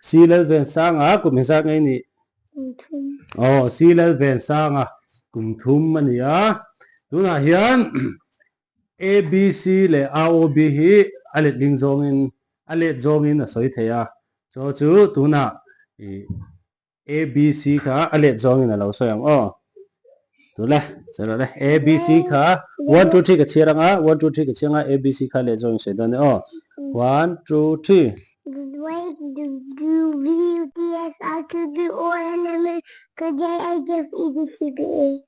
C lal ven sanga kum hesa ngai ni oh C lal ven sanga kum thum mania tuna hian A B C le A O B hi alet ling zongin alet zongin a soi theya so chu tuna A B C kha alet zongin a lo soyang oh tule chalo le A B C kha 1 2 3 ka chiranga 1 2 3 ka chinga A B C kha le zongin sei dan oh 1 2 3 Wait, do V, D, S, R, Q, D, O, N, M, N, K, J, H, F, E, D, C, B, A.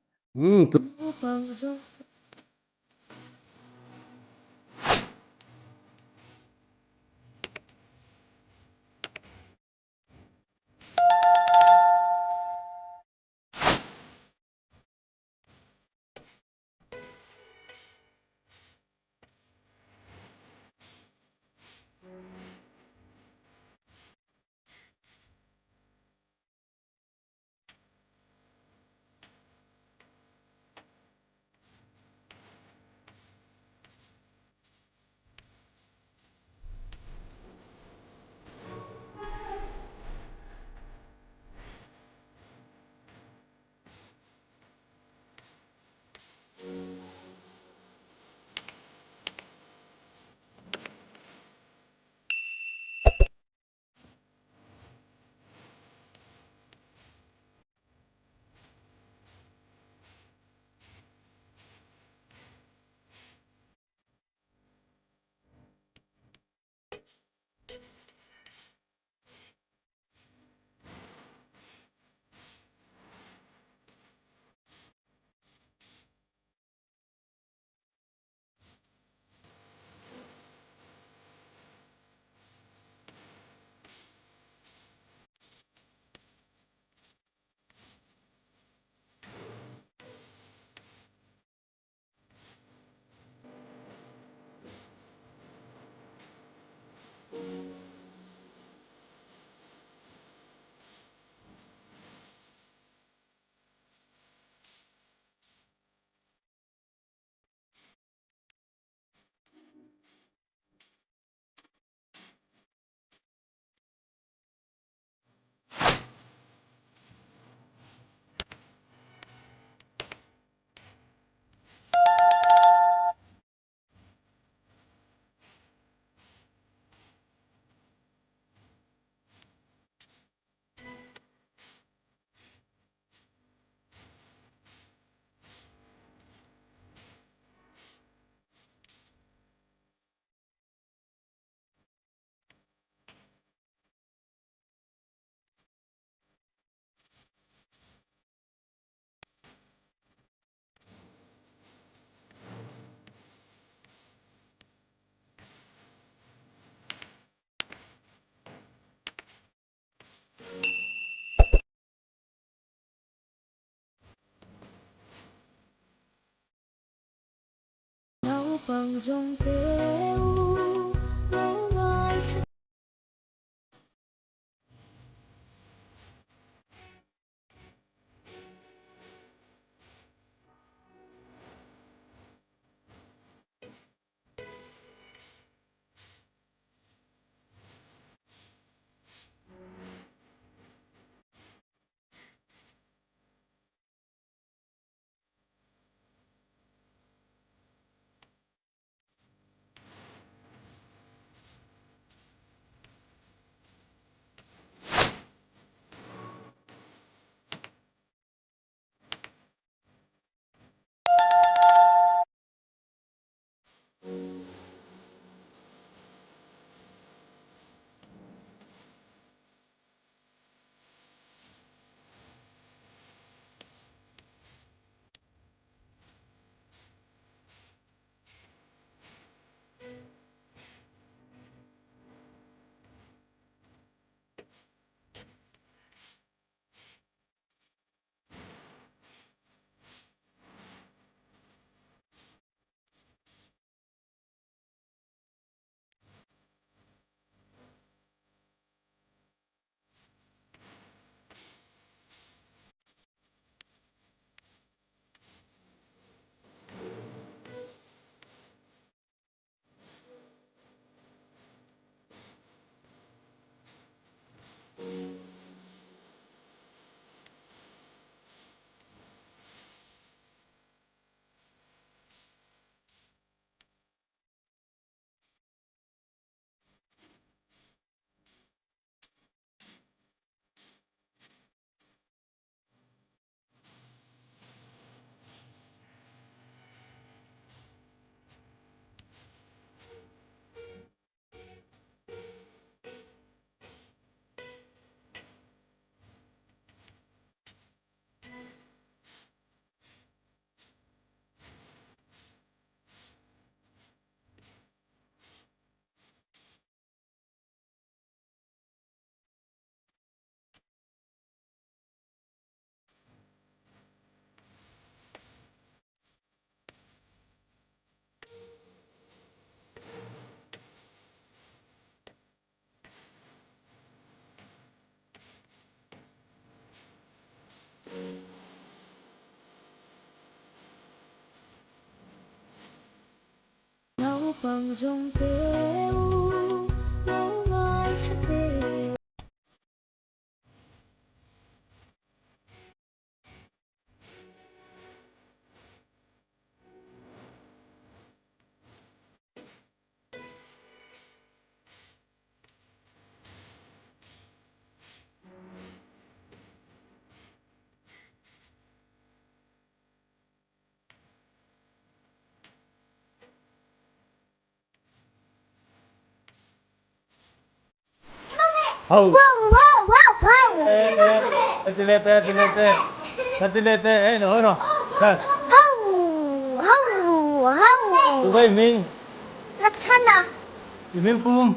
nào bằng dòng tiêu lâu ngày thật đẹp. Hầu. Wow, wow, wow, wow. Tantilete, nữa rồi. Sao? Hau, hau, hau. Tụi bay mình, Lakshana. mình phum.